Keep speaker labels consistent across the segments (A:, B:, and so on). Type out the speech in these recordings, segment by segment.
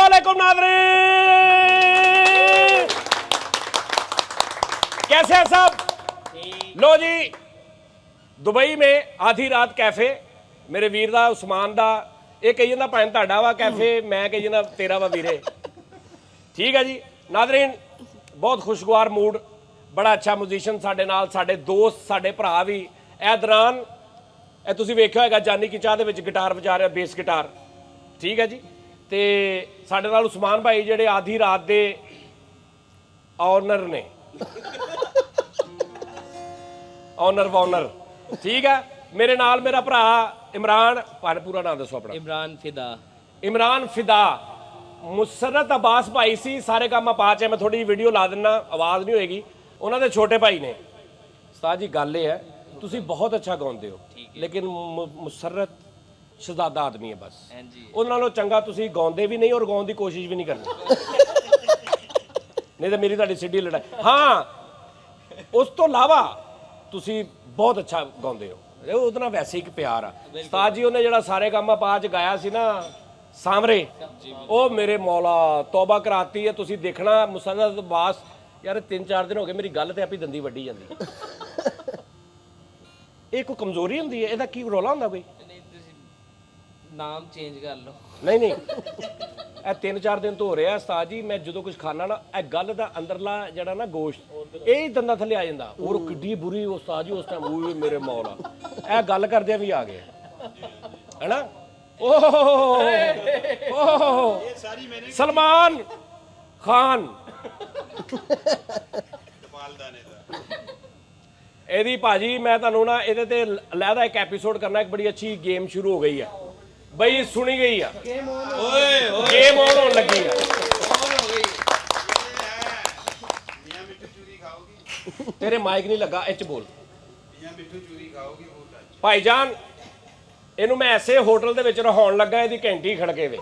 A: वालेकुम नाज़रीन, कैसे हैं सब? लो जी, दुबई में आधी रात कैफे मेरे वीर दा उस्मान दा ये कही जांदा भैन तुहाडा वा कैफे, मैं कही जांदा तेरा वा वीरे। ठीक है जी नाज़रीन, बहुत खुशगवार मूड, बड़ा अच्छा म्यूजिशियन साडे नाल, साडे दोस्त, साडे भरा भी। ए दौरान ਇਹ ਤੁਸੀਂ ਵੇਖਿਆ ਹੋਏਗਾ ਜਾਨੀ ਕੀ ਚਾਹ ਦੇ ਵਿੱਚ ਗਿਟਾਰ ਵਜਾ ਰਿਹਾ, ਬੇਸ ਗਿਟਾਰ। ਠੀਕ ਹੈ ਜੀ, ਤੇ ਸਾਡੇ ਨਾਲ ਉਸਮਾਨ ਭਾਈ ਜਿਹੜੇ ਆਧੀ ਰਾਤ ਦੇ ਆਨਰ ਨੇ, ਆਨਰ ਵਾਨਰ। ਠੀਕ ਹੈ, ਮੇਰੇ ਨਾਲ ਮੇਰਾ ਭਰਾ ਇਮਰਾਨ, ਪੂਰਾ ਨਾਮ ਦੱਸੋ ਆਪਣਾ।
B: इमरान फिदा।
A: ਇਮਰਾਨ ਫਿਦਾ। ਮੁਸਰਤ ਅਬਾਸ ਭਾਈ ਸੀ ਸਾਰੇ ਕੰਮ ਪਾ ਚ, ਮੈਂ ਥੋੜੀ ਜਿਹੀ ਵੀਡੀਓ ਲਾ ਦਿੰਦਾ, ਆਵਾਜ਼ ਨਹੀਂ ਹੋਏਗੀ। ਉਹਨਾਂ ਦੇ ਛੋਟੇ ਭਾਈ ਨੇ। ਉਸਤਾਦ ਜੀ ਗੱਲ ਇਹ ਹੈ, ਤੁਸੀਂ ਬਹੁਤ ਅੱਛਾ ਗਾਉਂਦੇ ਹੋ, ਲੇਕਿਨ ਮੁਸਰਤ ਸ਼ਹਜ਼ਾਦਾ ਆਦਮੀ ਹੈ ਬਸ। ਉਹਨਾਂ ਨਾਲੋਂ ਚੰਗਾ ਤੁਸੀਂ ਗਾਉਂਦੇ ਵੀ ਨਹੀਂ ਔਰ ਗਾਉਣ ਦੀ ਕੋਸ਼ਿਸ਼ ਵੀ ਨਹੀਂ ਕਰਨੀ, ਨਹੀਂ ਤਾਂ ਮੇਰੀ ਤੁਹਾਡੀ ਸਿੱਧੀ ਲੜਾਈ। ਹਾਂ, ਉਸ ਤੋਂ ਇਲਾਵਾ ਤੁਸੀਂ ਬਹੁਤ ਅੱਛਾ ਗਾਉਂਦੇ ਹੋ, ਉਹਦੇ ਨਾਲ ਵੈਸੇ ਇੱਕ ਪਿਆਰ ਆ। ਉਸਤਾਦ ਜੀ ਉਹਨੇ ਜਿਹੜਾ ਸਾਰੇ ਕੰਮ ਪਾ ਚ ਗਾਇਆ ਸੀ ਨਾ ਸਾਮਰੇ, ਉਹ ਮੇਰੇ ਮੌਲਾ ਤੌਬਾ ਕਰਾਤੀ ਹੈ। ਤੁਸੀਂ ਦੇਖਣਾ ਮੁਸਰਤ ਅਬਾਸ ਯਾਰ 3-4 ਦਿਨ ਹੋ ਗਏ ਮੇਰੀ ਗੱਲ ਤੇ ਆਪੀ ਦੰਦੀ ਵੱਢੀ ਜਾਂਦੀ। ਇਹ ਕੋਈ ਕਮਜ਼ੋਰੀ ਹੁੰਦੀ ਹੈ? ਇਹਦਾ ਕੀ ਰੌਲਾ ਹੁੰਦਾ ਕੋਈ?
B: नाम चेंज कर लो।
A: ਨਹੀਂ ਨਹੀਂ, ਇਹ 3-4 ਦਿਨ ਤੋਂ ਹੋ ਰਿਹਾ ਉਸਤਾਦ ਜੀ। ਮੈਂ ਜਦੋਂ ਕੁਝ ਖਾਣਾ ਨਾ, ਇਹ ਗੱਲ ਦਾ ਅੰਦਰਲਾ ਜਿਹੜਾ ਨਾ ਗੋਸ਼ਤ, ਇਹ ਹੀ ਦੰਦਾਂ ਥੱਲੇ ਆ ਜਾਂਦਾ। ਔਰ ਕਿੱਡੀ ਬੁਰੀ ਉਸਤਾਦ ਜੀ ਉਸ ਟਾਈਮ, ਓਏ ਮੇਰੇ ਮੌਲਾ, ਇਹ ਗੱਲ ਕਰਦਿਆਂ ਵੀ ਆ ਗਏ ਹੈਨਾ। ਓਹ ਸਲਮਾਨ ਖਾਨ ਇਹਦੀ ਭਾਜੀ, ਮੈਂ ਤੁਹਾਨੂੰ ਨਾ ਇਹਦੇ ਤੇ ਅਲੱਗਾ ਇੱਕ ਐਪੀਸੋਡ ਕਰਨਾ। ਇੱਕ ਬੜੀ ਅੱਛੀ ਗੇਮ ਸ਼ੁਰੂ ਹੋ ਗਈ ਹੈ ਬਈ, ਸੁਣੀ ਗਈ ਆ, ਗੇਮ ਔਨ ਹੋਣ ਲੱਗੀ ਆ। ਤੇਰੇ ਮਾਈਕ ਨਹੀਂ ਲੱਗਾ, ਇਹ ਚ ਬੋਲ। ਭਾਈਜਾਨ, ਇਹਨੂੰ ਮੈਂ ਐਸੇ ਹੋਟਲ ਦੇ ਵਿੱਚ ਰਹਾਉਣ ਲੱਗਾ, ਇਹਦੀ ਘੰਟੀ ਖੜਕੇ ਵੇ।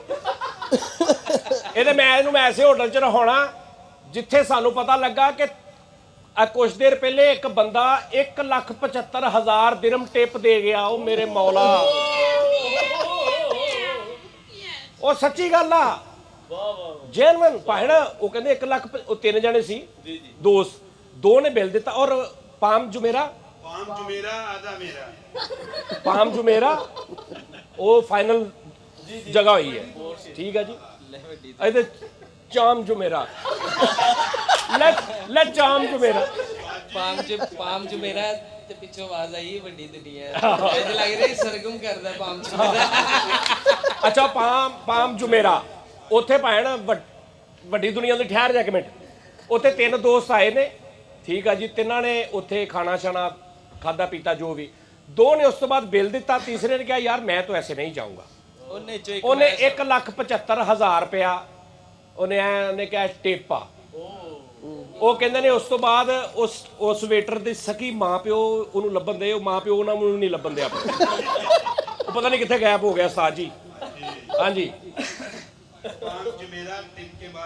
A: ਇਹਨੂੰ ਮੈਂ ਐਸੇ ਹੋਟਲ ਚ ਰਹਾਉਣਾ ਜਿੱਥੇ ਸਾਨੂੰ ਪਤਾ ਲੱਗਾ ਕਿ ਕੁਛ ਦੇਰ ਪਹਿਲੇ ਇੱਕ ਬੰਦਾ 1,75,000 ਦਿਰਮ ਟਿਪ ਦੇ ਗਿਆ। ਉਹ ਮੇਰੇ ਮੌਲਾ, ਉਹ ਸੱਚੀ ਗੱਲ ਆ, ਜੈਨੂਇਨ ਭਾਣਾ। ਉਹ ਕਹਿੰਦੇ 1 ਲੱਖ, ਉਹ 3 ਜਣੇ ਸੀ ਦੋਸਤ, 2 ਨੇ ਬਿੱਲ ਦਿੱਤਾ। ਔਰ ਪਾਮ ਜੁਮੇਰਾ ਉਹ ਫਾਈਨਲ ਜਗ੍ਹਾ ਹੋਈ ਹੈ। ਠੀਕ ਹੈ ਜੀ, ਇਹਦੇ ਚਾਮ ਜੁਮੇਰਾ, ਲੈ ਚਾਮ ਜੁਮੇਰਾ,
B: पाम जुमेरा ते पिछो आवाज आई बड़ी दुनिया ऐसे लग रही सरगम करदा पाम जुमेरा।
A: ਅੱਛਾ, ਪਾਮ ਜੁਮੇਰਾ ਉੱਥੇ ਭੈਣ ਵੱਡੀ ਦੁਨੀਆ ਦੀ। ਠਹਿਰ ਜਾ ਇੱਕ ਮਿੰਟ, ਉੱਥੇ 3 ਦੋਸਤ ਆਏ ਨੇ। ਠੀਕ ਆ ਜੀ, ਤਿੰਨਾਂ ਨੇ ਉੱਥੇ ਖਾਣਾ ਛਾਣਾ ਖਾਦਾ ਪੀਤਾ ਜੋ ਵੀ। 2 ਨੇ ਉਸ ਤੋਂ ਬਾਅਦ ਬਿੱਲ ਦਿੱਤਾ, ਤੀਸਰੇ ਨੇ ਕਿਹਾ ਯਾਰ ਮੈਂ ਤਾਂ ਐਸੇ ਨਹੀਂ ਜਾਊਂਗਾ। ਉਹਨੇ 1,75,000 ਰੁਪਇਆ ਉਹਨੇ ਕਿਹਾ ਟਿਪ ਆ। ਉਹ ਕਹਿੰਦੇ ਨੇ ਉਸ ਤੋਂ ਬਾਅਦ ਉਸ ਵੇਟਰ ਦੇ ਸਕੀ ਮਾਂ ਪਿਓ ਉਹਨੂੰ ਲੱਭਣ ਦੇ, ਉਹ ਮਾਂ ਪਿਓ ਉਹਨਾਂ ਨੂੰ ਨਹੀਂ ਲੱਭਣ ਦੇ ਆਪਣੇ, ਉਹ ਪਤਾ ਨਹੀਂ ਕਿੱਥੇ ਗਾਇਬ ਹੋ ਗਿਆ ਉਸਤਾਦ ਜੀ। ਹਾਂਜੀ,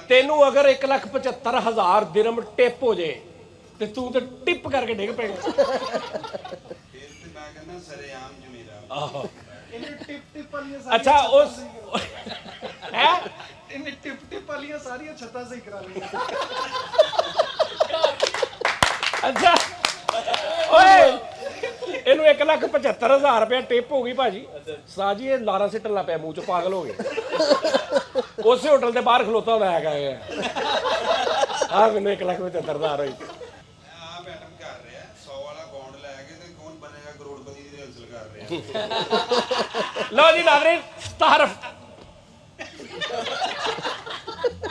A: ਤੈਨੂੰ ਅਗਰ 1,75,000 ਦਿਰਮ ਟਿਪ ਹੋ ਜੇ ਤੇ ਤੂੰ ਤੇ ਟਿਪ ਕਰਕੇ ਡਿੱਗ ਪਏਗਾ। ਅੱਛਾ, ਉਸ ਹੈ
C: ਇਹਨੇ ਟਿਪ ਵਾਲੀਆਂ ਸਾਰੀਆਂ ਛੱਤਾਂ ਸਹੀ ਕਰਾ ਲਈਆਂ।
A: ਅੱਛਾ ਓਏ, ਇਹਨੂੰ 1,75,000 ਰੁਪਇਆ ਟਿਪ ਹੋ ਗਈ ਭਾਜੀ। ਸਾਹ ਜੀ ਇਹ ਲਾਰਾ ਸਿੱਟਣ ਲੱਗ ਪਿਆ ਮੂੰਹ ਚੋਂ, ਪਾਗਲ ਹੋ ਗਏ। ਉਸੇ ਹੋਟਲ ਦੇ ਬਾਹਰ ਖਲੋਤਾ ਹੁੰਦਾ ਹੈਗਾ ਇਹ। ਆ ਮੈਨੂੰ 1,75,000 ਹੋਈ। ਲਓ ਜੀ ਨਾਜ਼ਰੀਨ, ਤਾਰਫ।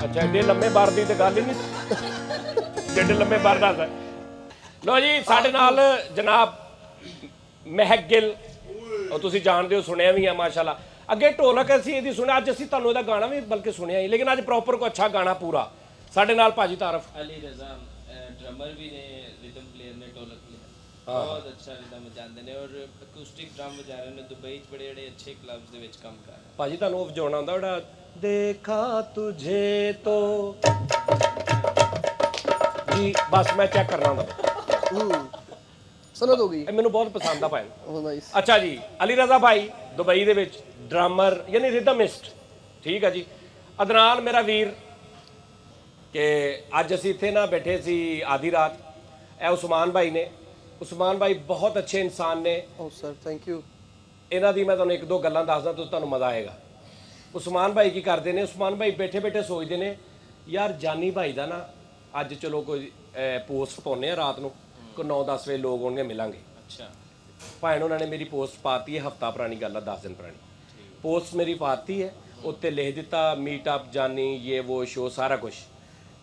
A: ਅੱਛਾ, ਏਡੇ ਲੰਮੇ ਬਾਰ ਦੀ ਤੇ ਗੱਲ ਹੀ ਨਹੀਂ, ਏਡੇ ਲੰਮੇ ਬਾਰ ਦਾ। ਲਓ ਜੀ, ਸਾਡੇ ਨਾਲ ਜਨਾਬ ਮਹਿਕ ਗਿੱਲ, ਉਹ ਤੁਸੀਂ ਜਾਣਦੇ ਹੋ, ਸੁਣਿਆ ਵੀ ਆ ਮਾਸ਼ਾਅੱਲਾ। ਅੱਗੇ ਢੋਲਕ ਅਸੀਂ ਇਹਦੀ ਸੁਣਿਆ, ਅੱਜ ਅਸੀਂ ਤੁਹਾਨੂੰ ਇਹਦਾ ਗਾਣਾ ਵੀ ਬਲਕਿ ਸੁਣਿਆ ਹੀ, ਲੇਕਿਨ ਅੱਜ ਪ੍ਰੋਪਰ ਕੋ ਅੱਛਾ ਗਾਣਾ ਪੂਰਾ। ਸਾਡੇ ਨਾਲ ਭਾਜੀ ਤਾਰਫ
B: अली रजा ड्रमर भी ने, रिदम प्लेयर ने, ढोलक प्लेयर बहुत अच्छा रिदम वजांदे ने और अकूस्टिक ड्रम वजा रहे ने। दुबई च बड़े बड़े अच्छे क्लब्स दे विच काम कर रहे हैं।
A: ਭਾਜੀ ਤੁਹਾਨੂੰ ਉਹ ਵਜਾਉਣਾ ਆਉਂਦਾ ਜਿਹੜਾ ਦੇਖਾ ਤੁਝੇ ਤੋ ਜੀ? ਬਸ ਮੈਂ ਚੈੱਕ ਕਰਨਾ ਹੁੰਦਾ।
C: ਸਨਦ ਹੋ ਗਈ,
A: ਇਹ ਮੈਨੂੰ ਬਹੁਤ ਪਸੰਦ ਆ ਭਾਈ।
C: ਉਹ ਨਾਈਸ।
A: ਅੱਛਾ ਜੀ, ਅਲੀ ਰਜ਼ਾ ਭਾਈ ਦੁਬਈ ਦੇ ਵਿੱਚ ਡਰਮਰ ਯਾਨੀ ਰਿਦਮਿਸਟ। ਠੀਕ ਹੈ ਜੀ, ਅਦਨਾਨ ਮੇਰਾ ਵੀਰ ਕਿ ਅੱਜ ਅਸੀਂ ਇੱਥੇ ਨਾ ਬੈਠੇ ਸੀ ਆधी ਰਾਤ। ਇਹ ਉਸਮਾਨ ਭਾਈ ਨੇ। ਉਸਮਾਨ ਭਾਈ ਬਹੁਤ ਅੱਛੇ ਇਨਸਾਨ ਨੇ।
D: ਓ ਸਰ ਥੈਂਕ ਯੂ।
A: ਇਹਨਾਂ ਦੀ ਮੈਂ ਤੁਹਾਨੂੰ ਇੱਕ ਦੋ ਗੱਲਾਂ ਦੱਸਦਾ, ਤੁਹਾਨੂੰ ਮਜ਼ਾ ਆਏਗਾ। ਉਸਮਾਨ ਭਾਈ ਕੀ ਕਰਦੇ ਨੇ? ਉਸਮਾਨ ਭਾਈ ਬੈਠੇ ਬੈਠੇ ਸੋਚਦੇ ਨੇ ਯਾਰ ਜਾਨੀ ਭਾਈ ਦਾ ਨਾ ਅੱਜ ਚਲੋ ਕੋਈ ਪੋਸਟ ਪਾਉਂਦੇ ਆ ਰਾਤ ਨੂੰ, ਕੋਈ 9-10 ਵਜੇ ਲੋਕ ਆਉਣਗੇ ਮਿਲਾਂਗੇ।
B: ਅੱਛਾ
A: ਭਾਣ ਉਹਨਾਂ ਨੇ ਮੇਰੀ ਪੋਸਟ ਪਾਤੀ ਹੈ, ਹਫਤਾ ਪੁਰਾਣੀ ਗੱਲ ਆ, 10 ਦਿਨ ਪੁਰਾਣੀ ਪੋਸਟ ਮੇਰੀ ਪਾਤੀ ਹੈ। ਉੱਤੇ ਲਿਖ ਦਿੱਤਾ ਮੀਟ ਅਪ ਜਾਨੀ ਇਹ ਉਹ ਸ਼ੋ ਸਾਰਾ ਕੁਝ,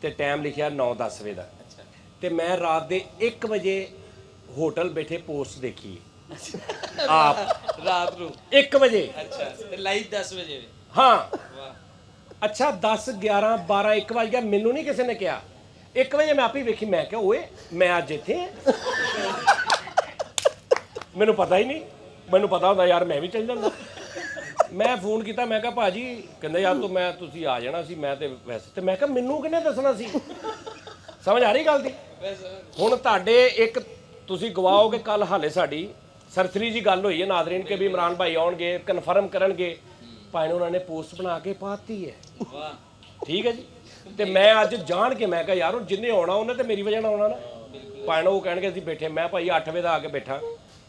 A: ਤੇ ਟਾਈਮ ਲਿਖਿਆ 9-10 ਵਜੇ ਦਾ। ਤੇ ਮੈਂ ਰਾਤ ਦੇ 1 ਵਜੇ ਹੋਟਲ ਬੈਠੇ ਪੋਸਟ ਦੇਖੀ ਆਪ
B: ਰਾਤ ਨੂੰ
A: 1 ਵਜੇ।
B: ਅੱਛਾ ਤੇ ਲਾਈਵ 10 ਵਜੇ।
A: ਹਾਂ
B: ਵਾਹ
A: ਅੱਛਾ 10 11 12 1 ਵਜ ਗਿਆ, ਮੈਨੂੰ ਨਹੀਂ ਕਿਸੇ ਨੇ ਕਿਹਾ। 1 ਵਜੇ ਮੈਂ ਆਪੇ ਵੇਖੀ, ਮੈਂ ਕਿਹਾ ਓਏ ਮੈਂ ਅੱਜ ਇੱਥੇ ਹਾਂ। ਮੈਨੂੰ ਪਤਾ ਹੀ ਨਹੀਂ, ਮੈਨੂੰ ਪਤਾ ਹੁੰਦਾ ਯਾਰ ਮੈਂ ਵੀ ਚੱਲ ਜਾਂਦਾ। ਮੈਂ ਫੋਨ ਕੀਤਾ, ਮੈਂ ਕਿਹਾ ਭਾਜੀ, ਕਹਿੰਦੇ ਯਾਰ ਤੁਸੀਂ ਆ ਜਾਣਾ ਸੀ, ਮੈਂ ਤੇ ਵੈਸੇ ਤੇ ਮੈਂ ਕਿਹਾ ਮੈਨੂੰ ਕਿਹਨੇ ਦੱਸਣਾ ਸੀ। ਸਮਝ ਆ ਰਹੀ ਗੱਲ ਦੀ? ਹੁਣ ਤੁਹਾਡੇ ਇੱਕ ਤੁਸੀਂ ਗਵਾਓਗੇ ਕੱਲ ਹਾਲੇ ਸਾਡੀ ਸਰਸਰੀ ਜੀ ਗੱਲ ਹੋਈ ਹੈ ਨਾਜ਼ਰੀਨ ਕੇ ਵੀ ਇਮਰਾਨ ਭਾਈ ਆਉਣਗੇ ਕਨਫਰਮ ਕਰਨਗੇ, ਭਾਈ ਉਹਨਾਂ ਨੇ ਪੋਸਟ ਬਣਾ ਕੇ ਪਾਤੀ ਹੈ।
B: ਵਾਹ
A: ਠੀਕ ਹੈ ਜੀ। ਤੇ ਮੈਂ ਅੱਜ ਜਾਣ ਕੇ ਮੈਂ ਕਿਹਾ ਯਾਰ ਹੁਣ ਜਿੰਨੇ ਆਉਣਾ ਉਹਨੇ ਤੇ ਮੇਰੀ ਵਜ੍ਹਾ ਨਾਲ ਆਉਣਾ ਨਾ। ਭਾਈ ਉਹ ਕਹਿਣਗੇ ਅਸੀਂ ਬੈਠੇ, ਮੈਂ ਭਾਈ 8 ਵਜੇ ਦਾ ਆ ਕੇ ਬੈਠਾ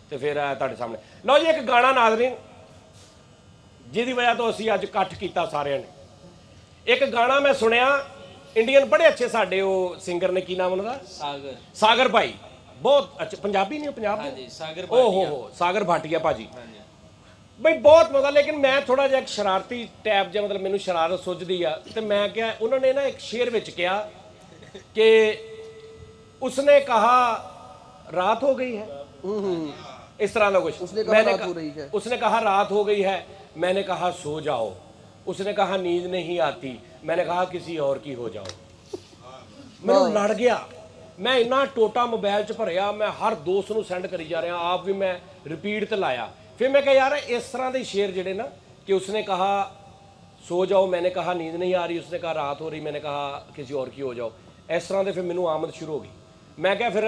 A: ਤੇ ਫਿਰ ਤੁਹਾਡੇ ਸਾਹਮਣੇ। ਲਓ ਜੀ ਇੱਕ ਗਾਣਾ ਨਾਜ਼ਰੀਨ ਜਿਹਦੀ ਵਜ੍ਹਾ ਤੋਂ ਅਸੀਂ ਅੱਜ ਇਕੱਠ ਕੀਤਾ ਸਾਰਿਆਂ ਨੇ। ਇੱਕ ਗਾਣਾ ਮੈਂ ਸੁਣਿਆ, ਇੰਡੀਅਨ ਬੜੇ ਅੱਛੇ ਸਾਡੇ ਉਹ ਸਿੰਗਰ ਨੇ, ਕੀ ਨਾਮ ਉਹਨਾਂ ਦਾ?
B: ਸਾਗਰ।
A: ਸਾਗਰ ਭਾਈ ਬਹੁਤ ਅੱਛਾ, ਪੰਜਾਬੀ ਨਹੀਂ, ਪੰਜਾਬ ਦੇ।
B: ਹਾਂਜੀ ਸਾਗਰ
A: ਓ ਹੋ ਸਾਗਰ ਭਾਟੀਆ ਭਾਜੀ
B: ਹਾਂਜੀ
A: ਬਈ ਬਹੁਤ ਮਜ਼ਾ। ਲੇਕਿਨ ਮੈਂ ਥੋੜਾ ਜਿਹਾ ਇੱਕ ਸ਼ਰਾਰਤੀ ਟੈਪ ਜਿਹਾ, ਮਤਲਬ ਮੈਨੂੰ ਸ਼ਰਾਰਤ ਸੁੱਝਦੀ ਆ, ਤੇ ਮੈਂ ਕਿਹਾ ਉਹਨਾਂ ਨੇ ਨਾ ਇੱਕ ਸ਼ੇਰ ਵਿੱਚ ਕਿਹਾ ਕਿ ਉਸਨੇ ਕਹਾ ਰਾਤ ਹੋ ਗਈ ਹੈ, इस तरह का कुछ।
D: उसने कहा रात हो रही है।
A: उसने कहा रात हो गई है, मैंने कहा सो जाओ। उसने कहा नींद नहीं आती, मैंने कहा किसी और की हो जाओ। मैं लड़ गया, मैं इन्ना टोटा मोबाइल च भरिया, मैं हर दोस्त नूं सेंड करी जा रहा, आप भी मैं रिपीट ते लाया। फिर मैं कहा यार इस तरह के शेर जिहड़े ना कि उसने कहा सो जाओ, मैंने कहा नींद नहीं आ रही, उसने कहा रात हो रही, मैंने कहा किसी और की हो जाओ, इस तरह के फिर मैनू आमद शुरू हो गई। मैं क्या फिर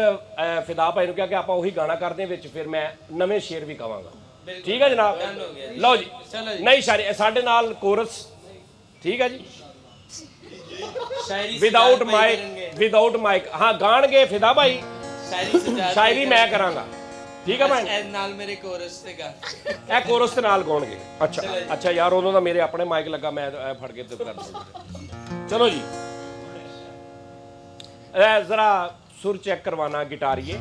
A: फिदा भाई ने कहा कि आप वही गाना करते हैं, फिर मैं नवे शेर भी कहांगा। ठीक है जनाब, लो जी नहीं शायरी साडे नाल कोरस। ठीक है जी, विदाउट माइक हाँ गाणगे फिदा भाई, शायरी मैं करांगा। ठीक है भाई,
B: नाल मेरे कोरस ते गा
A: ए कोरस ते नाल गाउणगे। अच्छा अच्छा यार उदों दा मेरे अपने माइक लगा, मैं फड़ के ते कर सकदा। चलो जी जरा सुर चेक करवाना गिटारिए।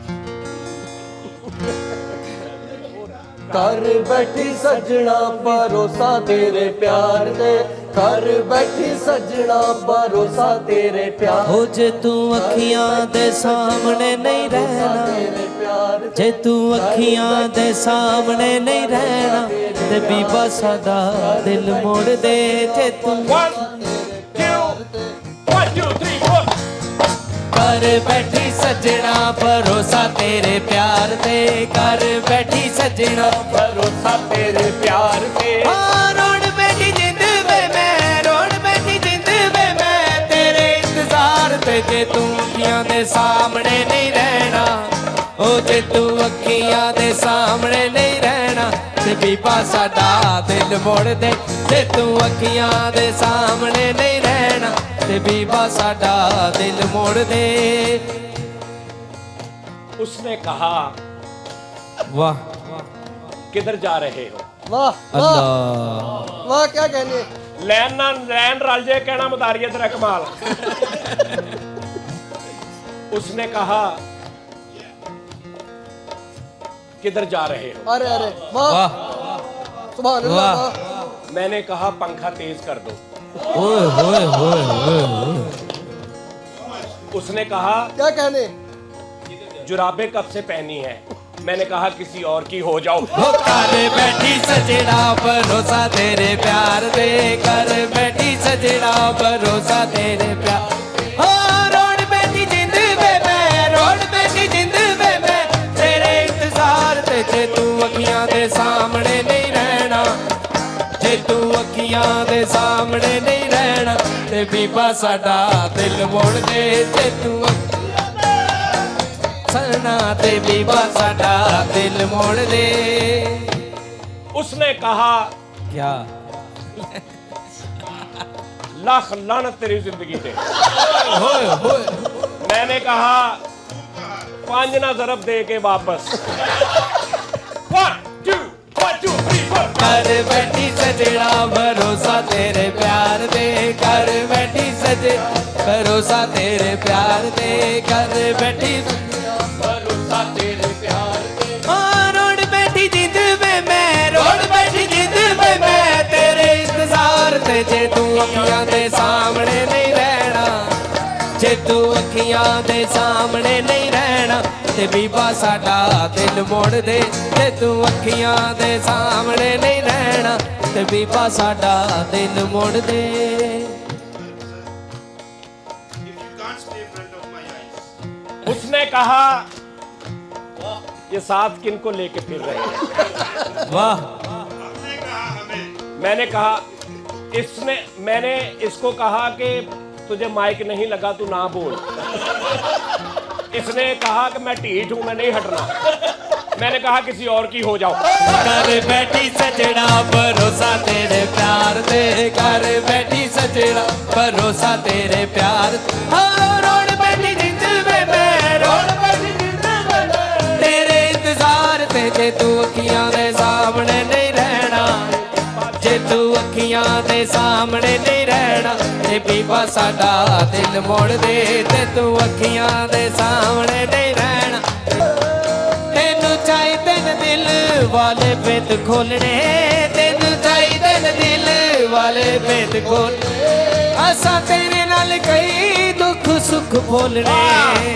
D: कर बैठी सजना भरोसा तेरे प्यार दे, कर बैठी सजना भरोसा तेरे प्यार।
E: हो जे तू अखियां दे सामने नहीं रहना, जे तू अखियां दे सामने नहीं रहना, ते बीबा सादा दिल मोड़ दे। जे तू
A: 1 2 3 4
E: कर बैठी सजना भरोसा तेरे प्यार ते, कर बैठी सजना
A: भरोसा तेरे प्यार पे।
E: रोड़ बैठी जिंद वे मैं, रोड़ बैठी जिंद वे मैं तेरे इंतजार ते। जे तू अखियां दे सामने नहीं रहना, ओ जे तू अखियां दे सामने नहीं रहना, ते बीबा साडा दिल मोड़ दे। जे तू अखियां दे सामने नहीं रहना, ते बीबा साडा दिल मोड़ दे।
A: उसने कहा
E: वाह
A: किधर जा रहे हो?
D: वाह
E: अल्लाह
D: वाह क्या कहने।
A: लैन ना लैन रल जाए, कहना मुतारिया तेरा कमाल। उसने कहा किधर जा रहे हो?
D: अरे अरे वाह सुभान अल्लाह वाह।
A: मैंने कहा पंखा तेज कर दो।
E: ओए होए होए होए।
A: उसने कहा
D: क्या कहने।
A: जुराबे कब से पहनी है? मैंने कहा किसी और की हो जाओ।
E: कर बैठी सजना भरोसा तेरे प्यार दे, कर बैठी सजना भरोसा तेरे प्यार। हो रोड बैठी जिंद वे मैं, रोड बैठी जिंद वे मैं तेरे इंतजार ते। जे तू अखियां दे सामने नहीं रहना, जे तू अखियां दे सामने नहीं रहना, ते बीबा साडा दिल मोड़ दे। जे तू सना ते बीबा साडा दिल मोड़ दे।
A: उसने कहा
E: क्या
A: लाख लानत तेरी जिंदगी पे।
E: होए होए
A: मैंने कहा 5 ना ज़रब दे के वापस। 1 2 1 2 3 4।
E: कर बैठी सजना भरोसा तेरे प्यार दे, कर बैठी सज भरोसा तेरे प्यार दे, कर बैठी
A: भरोसा तेरे प्यार पे।
E: रोड बैठी जिंद में मैं, रोड बैठी जिंद में मैं तेरे इंतजार ते, जे तू अखियां दे सामने नहीं रहना, जे तू अखियां दे सामने नहीं रहना ते बीबा साडा दिल मोड़ दे, जे तू अखियां दे सामने नहीं रहना ते बीबा साडा दिल मोड़ दे।
A: उसने कहा ये साथ किनको लेके फिर रहे हैं?
E: वाह
A: मैंने कहा मैंने इसको कहा कि तुझे माइक नहीं लगा तू ना बोल। इसने कहा कि मैं ढीठ हूं, मैं नहीं हटना। मैंने कहा किसी और की हो जाओ।
E: कर बैठी सजना भरोसा तेरे प्यार दे, कर बैठी सजना भरोसा तेरे प्यार दे। रोड बैठी जिंद में मैं, रोड बैठी जिंद में मैं तेरे इंतजार ते, जे तू अखियां दे सामने नहीं रहना, जे तू अखियां दे सामने नहीं रहना ते बीबा साडा दिल मोड़ दे, ते तू अखियां दे सामने नहीं रहना। तेनू चाहिदे न दिल वाले भेद खोलने, तेनू चाहिदे न दिल वाले भेद खोलने, असा तेरे नाल कई दुख सुख बोलने,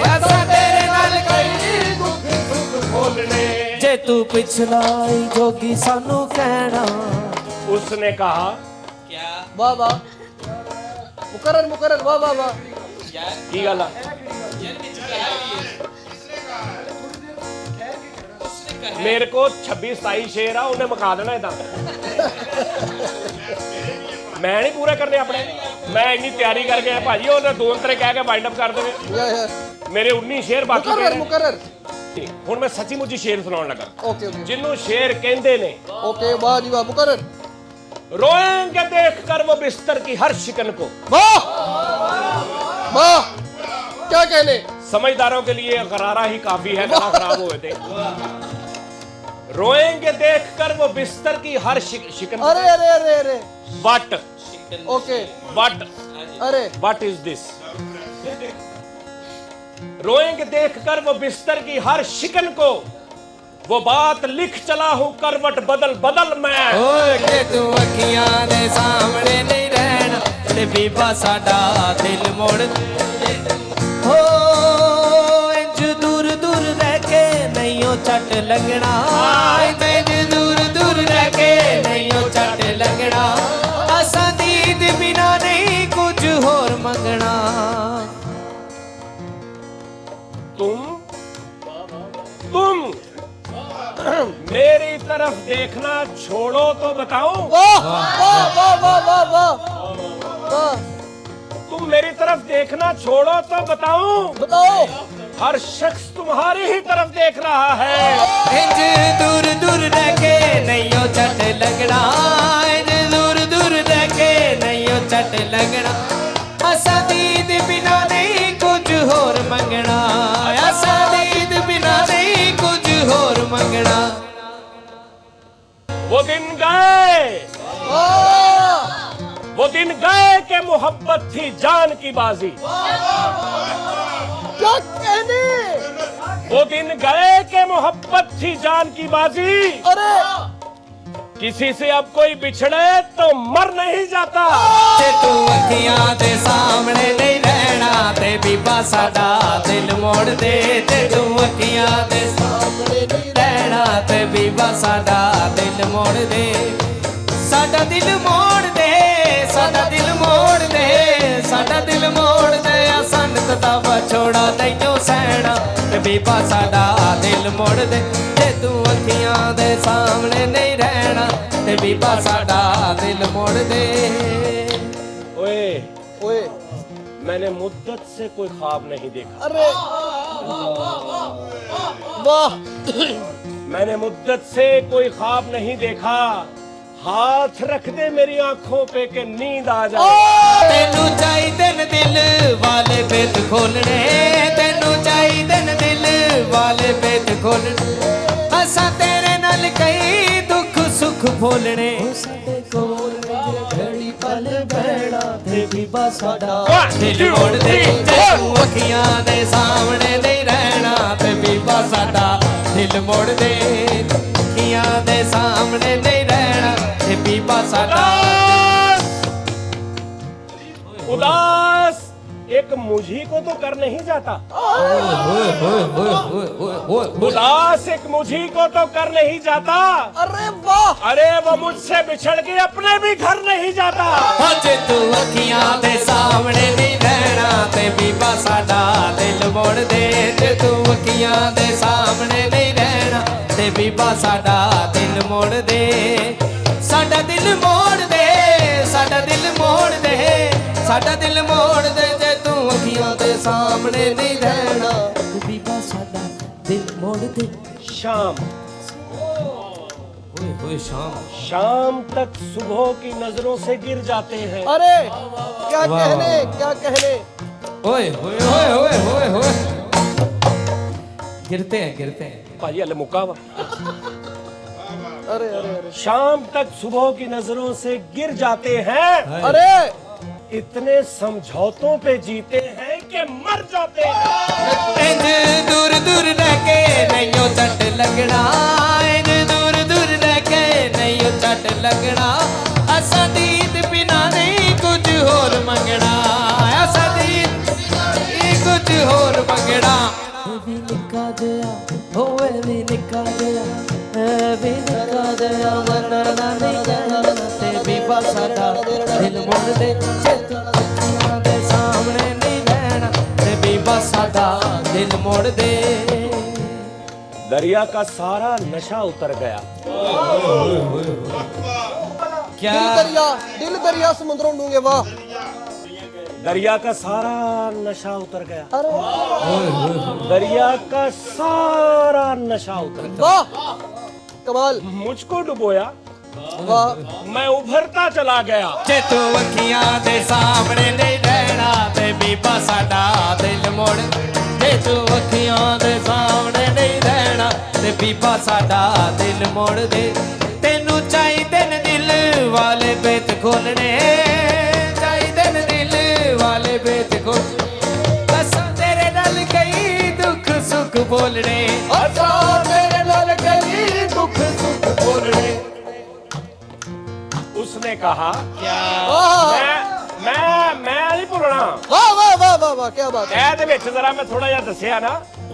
E: असा तेरे नाल कई दुख सुख बोलने, जे तू पिछला ही जोगी सानू कहना।
A: उसने कहा
B: क्या
D: वाह वाह मुकर्रर मुकर्रर वाह वाह वाह
B: यार
A: की गल आ?
B: यार विच क्या है उसने कहा
A: मेरे को 26-27 शेर आ, उन्हें मुका देना इदा। मैं नहीं पूरे करने अपने। मैं इन्नी तैयारी करके आया भाजी, उन्हें 2 अंतरे कह के वाइंड अप कर देवे।
D: या
A: मेरे 19 शेर बाकी
D: मुकर्रर
A: पए ने।
D: मुकर्रर
A: ਹੁਣ ਮੈਂ ਸੱਚੀ ਮੁੱਚੀ ਸ਼ੇਰ ਸੁਣਾਉਣ ਲੱਗਾ।
D: ओके ओके
A: जिन्हों शेर कहते ने,
D: ओके वाह जी वाह मुकर्रर
A: रोएंगे देख कर वो बिस्तर की हर शिकन को।
D: वाह वाह क्या कहने
A: समझदारों के लिए गरारा ही काफी है, गाना खराब हुए थे। रोएंगे देख कर वो बिस्तर की हर शिकन।
D: अरे अरे अरे अरे
A: वट
D: ओके
A: वट
D: अरे
A: वट इज दिस? रोएंगे देख कर वो बिस्तर की हर शिकन को, वो बात लिख चला हूं करवट बदल बदल मैं।
E: ओए के तू अखियां दे सामने नहीं रहना ते बीबा साडा दिल मोड़ दे। हो इंज दूर दूर रह के नहीं ओ छट लगना, इंज दूर दूर रह के नहीं ओ छट लगना, असा दीद बिना नहीं कुछ होर मंगना।
A: तुम मेरी तरफ देखना छोड़ो तो बताऊं।
D: वाह वाह वाह वाह वाह वाह वाह
A: तुम मेरी तरफ देखना छोड़ो तो बताऊं।
D: बताओ
A: हर शख्स तुम्हारी ही तरफ देख रहा है।
E: इंज दूर दूर रह के नहीं ओ छट लगना, इंज दूर दूर रह के नहीं ओ छट लगना, असा दीद बिना नहीं कुछ होर मंगना, असा दीद बिना नहीं कुछ होर मंगना।
A: वो दिन गए,
D: वाह
A: वो दिन गए कि मोहब्बत थी जान की बाजी।
D: क्या कहने
A: वो दिन गए कि मोहब्बत थी जान की बाजी।
D: अरे
A: किसी से अब कोई बिछड़े तो मर नहीं जाता।
E: ते तू अखियां दे सामने नहीं रहना ते बीबा साडा दिल मोड़ दे, ते तू अखियां दे सामने नहीं रहना ते बीबा साडा दिल मोड़ दे, साडा दिल मोड़ दे, साडा दिल मोड़ दे, साडा दिल मोड़ दे, सन किताबा छोड़ा तैयो सहना ते बीबा साडा दिल मोड़ दे, ते तू अखियां दे सामने नहीं रहना ते बीबा साडा दिल मोड़ दे।
A: ओए
D: ओए
A: मैंने मुद्दत से कोई ख्वाब नहीं देखा।
D: अरे वाह
A: मैंने मुद्दत से कोई ख्वाब नहीं देखा। हाथ रख दे मेरी आंखों पे के नींद आ जाए।
E: ਤੈਨੂੰ ਚਾਹੀਦੇ ਨੇ ਦਿਲ ਵਾਲੇ ਬੇਤ ਖੋਲਣੇ ਤੈਨੂੰ ਚਾਹੀਦੇ ਨੇ ਦਿਲ ਵਾਲੇ ਬੇਤ ਖੋਲਣੇ ਅਸਾਂ ਤੇਰੇ ਨਾਲ ਕਈ ਦੁੱਖ ਸੁੱਖ ਫੋਲਣੇ ਸਾਡੇ ਕੋਲ ਘੜੀ ਪਲ ਬਹਿਣਾ ਤੇ ਬੀਬਾ ਸਾਡਾ ਦਿਲ ਮੋੜ ਦੇ ਤੂੰ ਅੱਖੀਆਂ ਦੇ ਸਾਹਮਣੇ ਨਹੀਂ ਰਹਿਣਾ ਤੇ ਬੀਬਾ ਸਾਡਾ ਦਿਲ ਮੋੜ ਦੇ ਅੱਖੀਆਂ ਦੇ ਸਾਹਮਣੇ ਨਹੀਂ ਰਹਿਣਾ ਤੇ ਬੀਬਾ ਸਾਡਾ
A: उदास एक मुझी को तो कर नहीं जाता, उदास एक मुझी को तो कर नहीं जाता।
D: अरे वाह
A: अरे वो मुझसे बिछड़ के अपने भी घर नहीं जाता।
E: ਜੇ ਤੂੰ ਅੱਖੀਆਂ ਦੇ ਸਾਹਮਣੇ ਨਹੀਂ ਰਹਿਣਾ ਤੇ ਬੀਬਾ ਸਾਡਾ ਦਿਲ ਮੋੜ ਦੇ ਜੇ ਤੂੰ ਅੱਖੀਆਂ ਦੇ ਸਾਹਮਣੇ ਨਹੀਂ ਰਹਿਣਾ ਤੇ ਬੀਬਾ ਸਾਡਾ ਦਿਲ ਮੋੜ ਦੇ ਸਾਡਾ ਦਿਲ ਮੋੜ ਦੇ ਸਾਡਾ ਦਿਲ ਮੋੜ ਦੇ ਸਾਡਾ ਦਿਲ ਮੋੜ ਦੇ ਜੇ ਤੂੰ ਅੱਖੀਆਂ ਦੇ ਸਾਹਮਣੇ ਨਹੀਂ ਰਹਿਣਾ ਤੇ ਬੀਬਾ ਸਾਡਾ ਦਿਲ ਮੋੜ ਦੇ
A: शाम
E: ਓਏ ਹੋਏ ਸ਼ਾਮ
A: शाम तक सुबह की नजरों से गिर जाते हैं।
D: अरे क्या
E: वाह,
D: कहने
E: वाह।
D: क्या कहने
E: ਓਏ ਹੋਏ ਹੋਏ ਹੋਏ ਹੋਏ ਹੋਏ गिरते हैं
A: भाजी हले मुक्का वा।
D: अरे अरे अरे
A: शाम तक सुबह की नजरों से गिर जाते हैं।
D: अरे
A: इतने समझौतों पे जीते हैं कि मर जाते हैं।
E: इंज दूर दूर रह के नहीं झट लगना इंज दूर दूर रह के नहीं झट लगना असा दीद बिना नहीं कुछ होर मंगना असा दीद कुछ होर मंगना भी निका दया होवे भी निका दया भी निका दया वरना नहीं जाना ते बीबा साडा दिल मुड़ दे ਅੱਖੀਆਂ ਦੇ ਸਾਹਮਣੇ ਨਹੀਂ ਰਹਿਣਾ ਤੇ ਬੀਬਾ ਸਾਡਾ ਦਿਲ ਮੋੜ ਦੇ
A: दरिया का सारा नशा उतर गया।
E: क्या
D: दिल दरिया समुद्रों डूंगे वाह
A: दरिया का सारा नशा उतर गया।
D: अरे
A: दरिया का सारा नशा उतर गया।
D: वाह कमाल
A: मुझको डुबोया
D: वाह
A: मैं उभरता चला गया।
E: ਜੇ ਤੂੰ ਅੱਖੀਆਂ ਦੇ ਸਾਹਮਣੇ ਨਹੀਂ ਰਹਿਣਾ ਤੇ ਬੀਬਾ ਸਾਡਾ ਦਿਲ ਮੋੜ ਜੇ ਤੂੰ ਅੱਖੀਆਂ ਦੇ ਸਾਹਮਣੇ ਨਹੀਂ ਰਹਿਣਾ ਤੇ ਬੀਬਾ ਸਾਡਾ ਦਿਲ ਮੋੜ ਦੇ ਤੈਨੂੰ ਚਾਹੀਦੇ ਨੇ ਦਿਲ ਵਾਲੇ ਬੇਤ ਖੋਲਣੇ ਚਾਹੀਦੇ ਨੇ ਦਿਲ ਵਾਲੇ ਬੇਤ ਖੋਲ ਅਸਾਂ ਤੇਰੇ ਨਾਲ ਕਈ ਦੁੱਖ ਸੁੱਖ ਬੋਲਣੇ ਅਸਾਂ ਤੇਰੇ ਨਾਲ ਕਈ ਦੁੱਖ ਸੁੱਖ ਬੋਲਣੇ
A: उसने कहा क्या
D: वाह
A: मैं नहीं भुलना।
D: वाह वाह वाह वाह वाह क्या बात है
A: ਇਹ ਦੇ ਵਿੱਚ जरा मैं थोड़ा ਜਿਹਾ ਦੱਸਿਆ ना।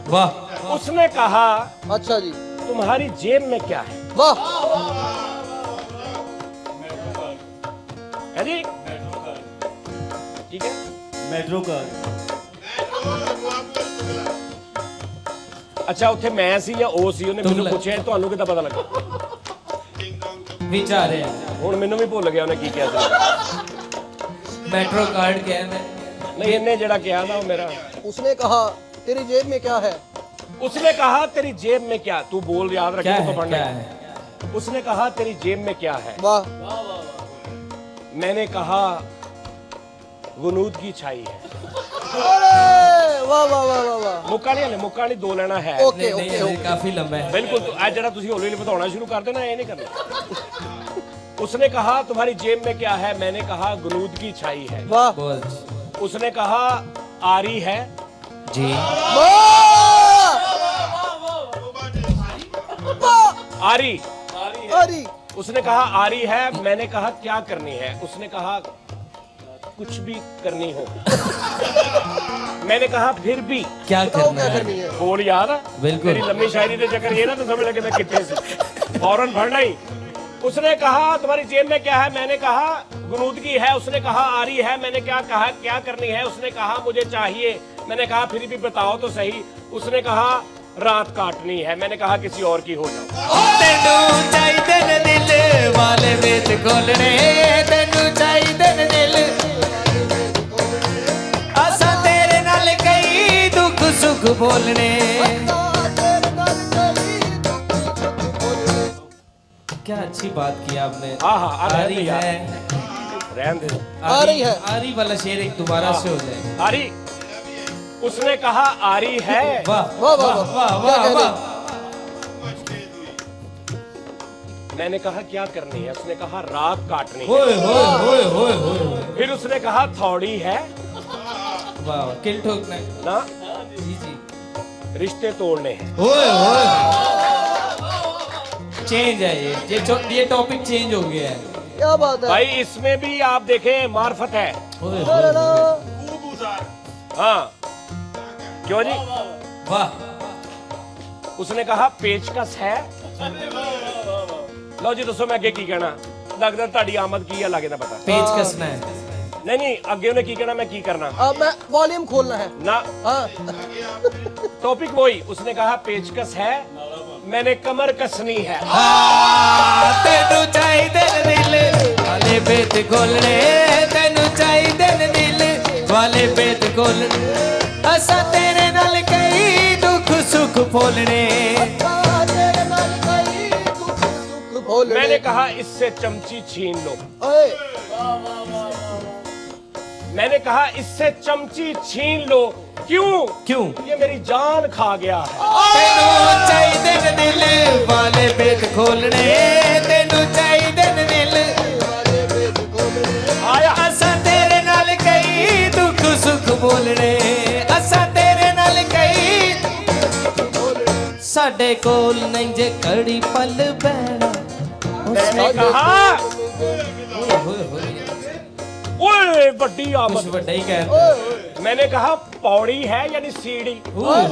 E: ਵਾਹ
A: उसने कहा
D: अच्छा जी
A: तुम्हारी जेब में क्या है?
D: वाह
A: है जी ठीक है।
F: ਮੈਟਰੋ ਕਾਰ
A: ਅੱਛਾ ਉੱਥੇ ਮੈਂ ਸੀ ਜਾਂ ਉਹ ਸੀ ਉਹਨੇ
E: ਤੁਮ
A: ਮੈਨੂੰ
E: ਲੈ-
A: ਪੁੱਛਿਆ ਤੁਹਾਨੂੰ ਕਿੱਦਾਂ ਪਤਾ ਲੱਗਾ?
E: ਵਿਚਾਰੇ
A: ਹੁਣ ਮੈਨੂੰ ਵੀ ਭੁੱਲ ਗਿਆ ਉਹਨੇ ਕੀ ਕਿਹਾ ਸੀ।
E: ਮੈਟਰੋ ਕਾਰਡ ਕਿਹਾ ਮੈਂ
A: ਨਹੀਂ ਇਹਨੇ ਜਿਹੜਾ ਕਿਹਾ ਨਾ ਉਹ ਮੇਰਾ
D: उसने कहा तेरी जेब में क्या है
A: उसने कहा तेरी जेब में क्या तू बोल याद रखी
E: क्या
A: तो
E: है
A: पढ़ना
E: क्या
A: है।
E: है
A: उसने कहा तेरी जेब में क्या है?
D: वाह
A: मैंने कहा गुनूद की छाई है।
D: अरे वाह वाह वाह वाह वाह
A: ਮੁੱਕਾ ਨਹੀਂ ਹਲੇ ਮੁੱਕਾ ਨਹੀਂ ਦੋ ਲੈਣਾ ਹੈ।
D: ओके
E: नहीं नहीं
D: ओके
E: अभी
D: ओके
E: काफी लंबा है
A: बिल्कुल तो आज जरा तुसी हौली हौली बताना शुरू कर देना ये नहीं करना। उसने कहा तुम्हारी जेब में क्या है? मैंने कहा गुनूद की छाई है।
D: वाह
E: बोल
A: उसने कहा आरी है।
E: जी
D: वाह वाह
A: आरी
D: अरे
A: उसने कहा आरी है। मैंने कहा क्या करनी है? उसने कहा कुछ भी करनी हो। मैंने कहा फिर भी
E: क्या
D: बताओ
E: करना
D: क्या
E: है
D: करनी है
A: बोल याद
E: बिल्कुल।
A: तेरी लंबी शायरी के चक्कर ये ना तो समझ लगे मैं कितने से फौरन पढ़ना ही। उसने कहा तुम्हारी जेब में क्या है? मैंने कहा गुनूद की है। उसने कहा आरी है। मैंने क्या कहा क्या करनी है? उसने कहा मुझे चाहिए। मैंने कहा फिर भी बताओ तो सही। उसने कहा रात काटनी है। मैंने कहा किसी और की हो जाओ।
E: ਤੈਨੂੰ ਚਾਹੀਦੇ ਨੇ ਦਿਲ ਵਾਲੇ ਵੇਤ ਖੋਲਣੇ ਤੈਨੂੰ ਚਾਹੀਦੇ ਨੇ ਦਿਲ ਅਸਾਂ ਤੇਰੇ ਨਾਲ ਕਈ ਦੁੱਖ ਸੁੱਖ ਬੋਲਣੇ क्या अच्छी बात की आपने।
A: हाँ, हाँ,
E: आ रही
A: यार।
E: है,
A: रहने दे।
D: आ रही है।
E: आ रही वाला शेर एक दोबारा से हो जाए।
A: आरी, उसने कहा आरी है।
E: वाह
D: वाह वाह वाह
E: वाह
D: क्या
E: वाह
D: कहने?
E: वाह।
A: मैंने कहा क्या करनी है, उसने कहा रात काटनी है।
E: होए होए होए होए होए।
A: फिर उसने कहा थौड़ी है
E: वाह, किल ठोकना है।
A: ना,
E: जी जी।
A: रिश्ते तोड़ने हैं।
E: होए होए। चेंज है ये टॉपिक चेंज हो गया है।
D: क्या बात है?
A: भाई इसमें भी आप देखें मार्फत है।
E: होए
D: ना, ना,
E: होए।
D: ना।
A: हाँ, क्यों जी?
E: वाह।
A: उसने कहा पेचकस है। लो जी दसो मैं अगे की कहना, लगता ਤੁਹਾਡੀ आमद की है, लगे ना पता।
E: पेज कसना है।
A: नहीं नहीं, अगे उन्हें की कहना, मैं की करना
D: अब मैं वॉल्यूम खोलना है।
A: ना।
D: हाँ
A: टॉपिक वही, उसने कहा पेचकस है, मैंने कमर कसनी है।
E: तेनू चाहिदे ने दिल वाले बेत खोलने, तेनू चाहिदे ने दिल वाले बेत खोलने, असा तेरे नाल कई दुख सुख फोलने।
D: तेरे नाल कई दुख सुख भोलने।
A: मैंने कहा इससे चमची छीन लो।
D: ओए,
A: मैंने कहा इससे चमची छीन लो। क्यों?
E: क्यों?
A: ये मेरी जान खा गया है।
E: तेनू चाहिदे ने दिल वाले बेत खोलने, तेनू चाहिदे ने दिल
D: वाले बेद खोलने।
A: आया
E: असा तेरे नाल कई दुख सुख बोलने, असा तेरे नाल कई साडे कोल नहीं जे कड़ी पल बैना।
A: मैंने कहा ओए बड़ी
E: कुछ
A: आमद।
E: बड़ा ही कहते।
A: मैंने कहा पौड़ी है यानी सीढ़ी।
E: वाह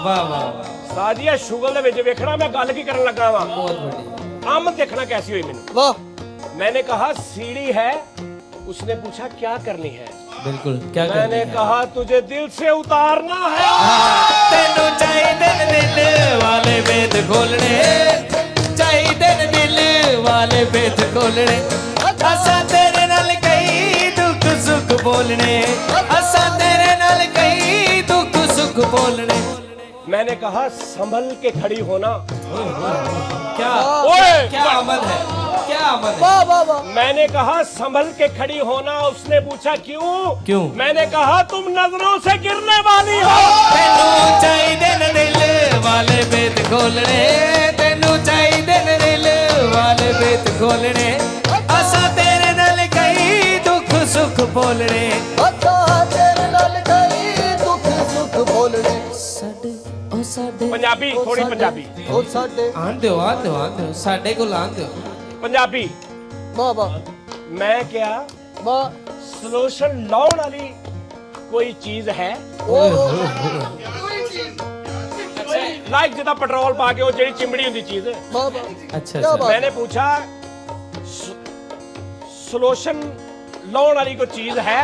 E: वाह वाह,
A: साजिया शुगल दे विच वेखना मैं गल की करन लगा वा।
E: बहुत बड़ी।
A: आमद देखना कैसी हुई मैंने।
D: वाह
A: मैंने कहा सीढ़ी है। उसने पूछा क्या करनी है।
E: बिल्कुल, क्या
A: मैंने कहा तुझे दिल से उतारना है।
E: तेनू चाहिदे ने दिल वाले बेत खोलने, चाहिदे ने दिल वाले बेत खोलने, असा तेरे नाल कई दुख सुख बोलने, असा तेरे नाल कई दुख सुख बोलने।
A: मैंने कहा संभल के खड़ी होना।
E: क्या
A: ओए
E: क्या आमद है, क्या आमद है।
D: वाह वाह वाह।
A: मैंने कहा संभल के खड़ी होना। उसने पूछा क्यों?
E: क्यों?
A: मैंने कहा तुम नजरों से गिरने वाली हो।
E: तेनू चाहिदे ने दिल वाले बेत खोलने, तेनू चाहिदे ने दिल वाले बेत खोलने, असा तेरे नाल कई दुख सुख बोलने।
D: ਅੱਛਾ ਤੇਰੇ ਨਾਲ ਕਈ ਦੁੱਖ ਸੁੱਖ ਭੋਲਣੇ।
E: ਸਾਡੇ ਉਹ ਸਾਡੇ
A: पंजाबी थोड़ी पंजाबी।
D: ਉਹ ਸਾਡੇ
E: ਆਂਦੇ ਹੋ ਸਾਡੇ ਕੋਲ ਆਂਦੇ ਹੋ।
A: पंजाबी
D: ਵਾਹ ਵਾਹ
A: मैं क्या
D: ਵਾਹ।
A: सलोशन लाउन वाली कोई चीज है? लाइक जिदा पेट्रोल पा के वो जेडी चिमड़ी हुंदी चीज।
D: ਵਾਹ ਵਾਹ।
E: अच्छा
D: क्या
E: अच्छा।
D: बात?
A: मैंने पूछा सलोशन लाउन वाली कोई चीज है?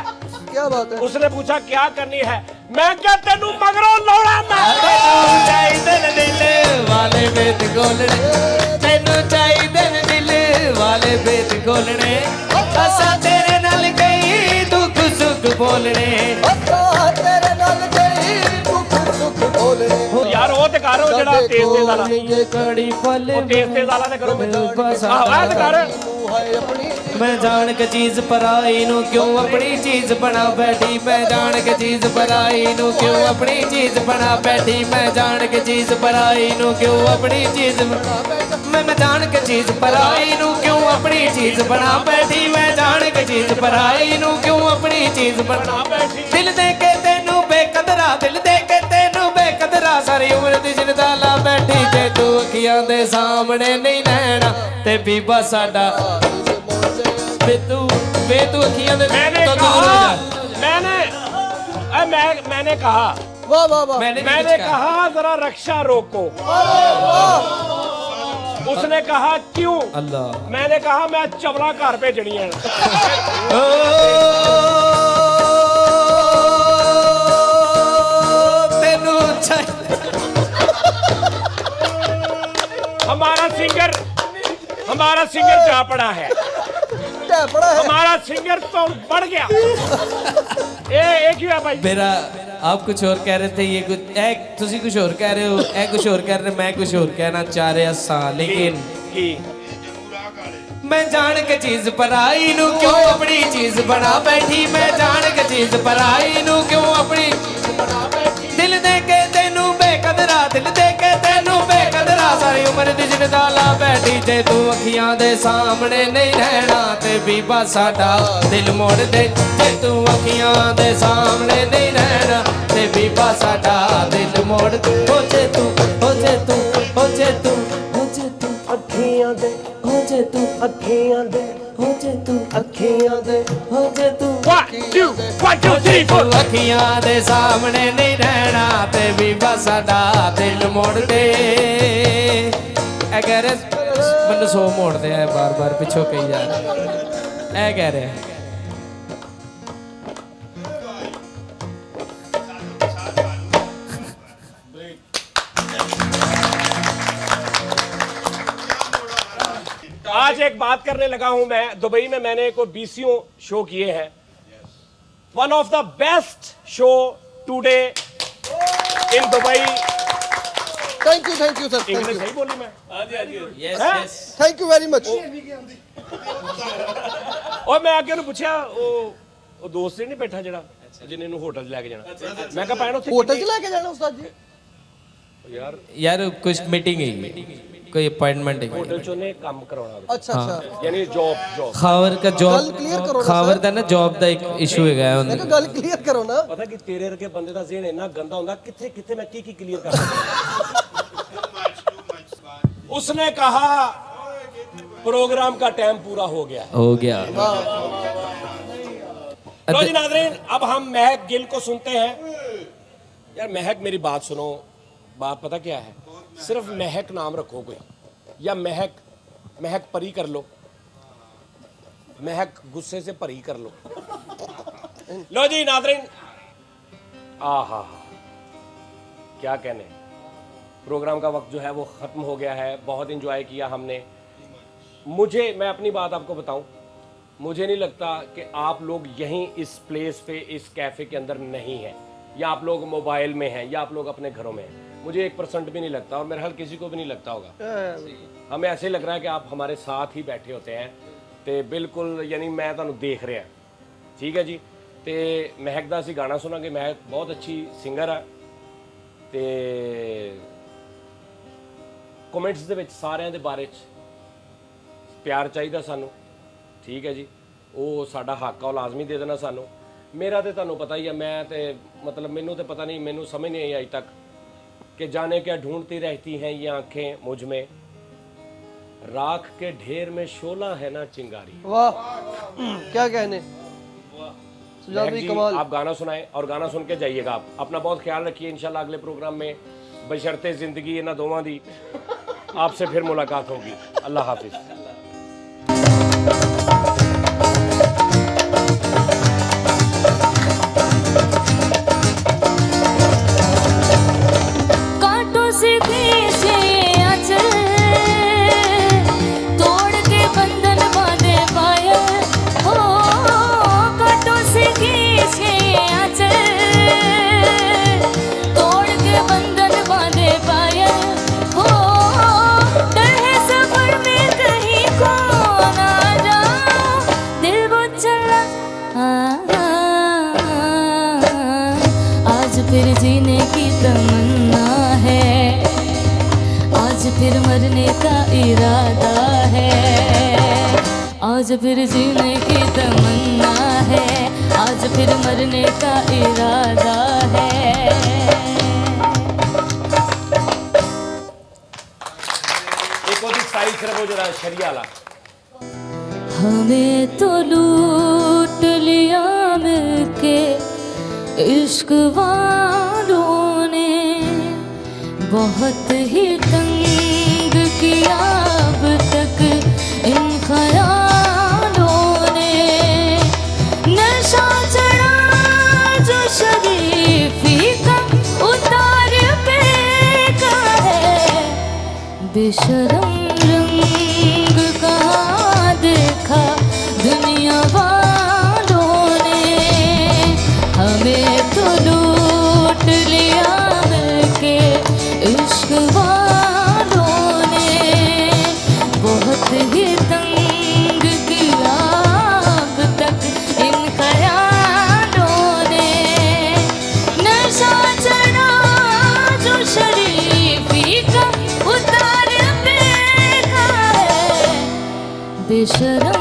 D: क्या बात है?
A: उसने पूछा क्या करनी है? मैं क्या तेनू मगरों लौड़ा मैं।
E: तेनू चाहिदे ने दिल वाले बेत खोलने, तेनू चाहिदे ने दिल वाले बेत खोलने, असा तेरे नाल कई दुख सुख बोलने।
D: ਅੱਛਾ ਤੇਰੇ ਨਾਲ ਕਈ ਦੁੱਖ ਸੁੱਖ ਭੋਲਣੇ।
A: यार वो ते कर जेड़ा तेज तेज वाला।
E: ये कड़ी पल
A: वो तेज तेज वाला ते करो।
E: बस
A: आहो ऐ ते कर।
D: ਤੂੰ ਹੈ ਆਪਣੀ
E: मैं जान के चीज पराई नू क्यों अपनी चीज बना बैठी, मैं जान के चीज पराई नू क्यों अपनी चीज बना बैठी, मैं जान के चीज पराई नू क्यों अपनी चीज मैं जान के चीज पराई नू क्यों अपनी चीज बना बैठी, मैं जान के चीज पराई नू क्यों अपनी चीज बना बैठी। दिल दे के तेनू बेकदरा, दिल दे के तेनू बेकदरा, सारी उम्र दी जिंदा ला बैठी, जे तू अखियां दे सामने नहीं रहना ते बीबा साडा बेतू अखियां दे
A: मैंने
E: तो दूर हो
A: कहा
E: जा।
A: मैंने कहा
D: वाह वाह वाह।
E: मैंने
A: मैंने कहा जरा रक्षा रोको। उसने कहा क्यों?
E: अल्लाह।
A: मैंने कहा मैं चवला घर भेजनी है।
E: तेनू
A: हमारा सिंगर जा पड़ा है।
D: क्या पड़ा है?
A: हमारा सिंगर तो बढ़ गया। ये क्यों है भाई?
E: मेरा आप कुछ और कह रहे थे, ये कुछ तुसी कुछ और कह रहे हो, ए कुछ और कह रहे, मैं कुछ और कहना चाह रहा सा, लेकिन
A: की
E: मैं जान के चीज पराई नू क्यों अपनी चीज बना बैठी मैं जान के चीज पराई नू क्यों अपनी चीज बना बैठी दिल दे के तेनू बेकदरा दिल दे के तेनू बेकदरा सारी उम्र दी जिंदा ला बैठी जे तू अखियां दे सामने नहीं रहना ते बीबा साडा दिल मोड़ दे जे तू अखियां दे सामने नहीं रहना ते बीबा साडा दिल मोड़ दे हो जे तू हो जे तू हो जे तू हो जे तू
A: अखियां दे
E: हो जे तू
A: अखियां दे
E: हो जे तू
A: अखियां दे
E: हो जे तू
A: 1 2 1 2 3 4
E: अखियां दे सामने नहीं रहना ते भी बस साडा दिल मोड़ दे ए कह रहे ਮੈਨੂੰ 100 ਮੋੜਦੇ ਆ ਬਾਰ-ਬਾਰ ਪਿੱਛੋਂ ਕਹੀ ਜਾ ਰਹੇ ਇਹ ਕਹਿ ਰਹੇ
A: आज एक बात करने लगा हूं मैं दुबई में मैंने कोई 20 शो किए हैं one of the best show today in Dubai
D: thank you sir
A: English सही बोली मैं
B: यस
A: हैं?
B: Yes
D: thank you very much
A: और मैं आगे ਉਹਨੂੰ ਪੁੱਛਿਆ ਉਹ ਦੋਸਤ ਹੀ ਨਹੀਂ ਬੈਠਾ ਜਿਹੜਾ ਜਿਹਨੇ ਨੂੰ ਹੋਟਲ 'ਚ ਲੈ ਕੇ ਜਾਣਾ ਮੈਂ ਕਿਹਾ ਭੈਣ ਉੱਥੇ
D: होटल च लेके जाना उस्ताद जी
A: ਯਾਰ
E: ਯਾਰ ਕੁਝ ਮੀਟਿੰਗ ਹੈ कोई अपॉइंटमेंट है
A: ਹੋਟਲ 'ਚ ਉਹਨੇ ਕੰਮ ਕਰਾਉਣਾ
D: अच्छा अच्छा
A: ਯਾਨੀ ਜੌਬ
E: ਖਾਵਰ ਦਾ
D: गल
E: ਜੌਬ
D: क्लियर करो ना
E: ਖਾਵਰ
D: सर
E: ਦਾ ਨਾ ਜੌਬ ਦਾ ਇੱਕ ਇਸ਼ੂ ਹੈਗਾ
D: मैं
E: ਉਹਨੂੰ
D: कहा गल क्लियर करो ना
A: ਪਤਾ ਕਿ ਤੇਰੇ ਵਰਗੇ ਬੰਦੇ ਦਾ ਜ਼ਿਹਨ ਇੰਨਾ ਗੰਦਾ ਹੁੰਦਾ ਕਿੱਥੇ ਕਿੱਥੇ ਮੈਂ ਕੀ ਕਲੀਅਰ ਕਰ ਸਕਦਾ उसने कहा प्रोग्राम का टाइम पूरा हो गया
E: हो गया
A: लो जी नाज़रीन अब हम महक गिल को सुनते हैं यार महक मेरी बात सुनो बात पता क्या है सिर्फ महक नाम रखो कोई या महक महक परी कर लो महक गुस्से से परी कर लो लो जी नाज़रीन आहा क्या कहने प्रोग्राम का वक्त जो है वो ख़त्म हो गया है बहुत इंजॉय किया हमने मुझे मैं अपनी बात आपको बताऊं मुझे नहीं लगता कि आप लोग यहीं इस प्लेस पे इस कैफ़े के अंदर नहीं हैं या आप लोग मोबाइल में हैं या आप लोग अपने घरों में हैं मुझे 1% भी नहीं लगता और मेरे ख्याल किसी को भी नहीं लगता होगा हमें ऐसे लग रहा है कि आप हमारे साथ ही बैठे होते हैं तो बिल्कुल यानी मैं तुहानू देख रहा ठीक है जी तो महक दा असीं गाना सुनांगे महक बहुत अच्छी सिंगर है तो कमेंट्स ਦੇ ਵਿੱਚ ਸਾਰਿਆਂ ਦੇ ਬਾਰੇ 'ਚ ਪਿਆਰ ਚਾਹੀਦਾ ਸਾਨੂੰ ਠੀਕ ਹੈ ਜੀ ਉਹ ਸਾਡਾ ਹੱਕ ਆ ਉਹ ਲਾਜ਼ਮੀ ਦੇ ਦੇਣਾ ਸਾਨੂੰ ਮੇਰਾ ਤੇ ਤੁਹਾਨੂੰ ਪਤਾ ਹੀ ਹੈ ਮੈਂ ਤੇ मतलब ਮੈਨੂੰ ਤੇ ਪਤਾ ਨਹੀਂ ਮੈਨੂੰ ਸਮਝ नहीं आई अज तक कि जाने क्या ढूंढती रहती हैं ये आंखें मुझ में राख के ढेर में शोला है ना चिंगारी
D: वाह क्या कहने सुजात
A: महक
D: भाई
A: जी,
D: कमाल
A: आप गाना सुनाएं और गाना सुन के जाइएगा आप अपना बहुत ख्याल रखिए इंशाल्लाह अगले प्रोग्राम में बशर्ते जिंदगी इन्हां दोवां दी आपसे फिर मुलाकात होगी अल्लाह हाफिज
F: कांटों से खींचे आंचल तोड़ के बंधन बांधे पायल हो कांटों से खींचे आंचल तोड़ के बंधन बांधे पायल हो डर है सफर में कहीं खो ना जाऊं दिल वो चला आज फिर जीने की तमन्ना है आज फिर मरने का इरादा है आज फिर जीने की तमन्ना है आज फिर मरने का इरादा है
A: एक और सारी सिर्फ वो जरा शरिया वाला
F: हमें तो लूट लिया मिलके इश्क वालों ने बहुत ही तंग किया अब तक इन ख्यालों ने नशा चढ़ा जो शरीफी का उतार पे का है बेशरम रंग कहाँ देखा दुनिया वालों ने हमें तो लूट लिया मिलके इश्क वालों ने तंग किया अब तक इन ख्यालों ने। नशा चढ़ा जो शरीफी का उतार फेंका है बेशरम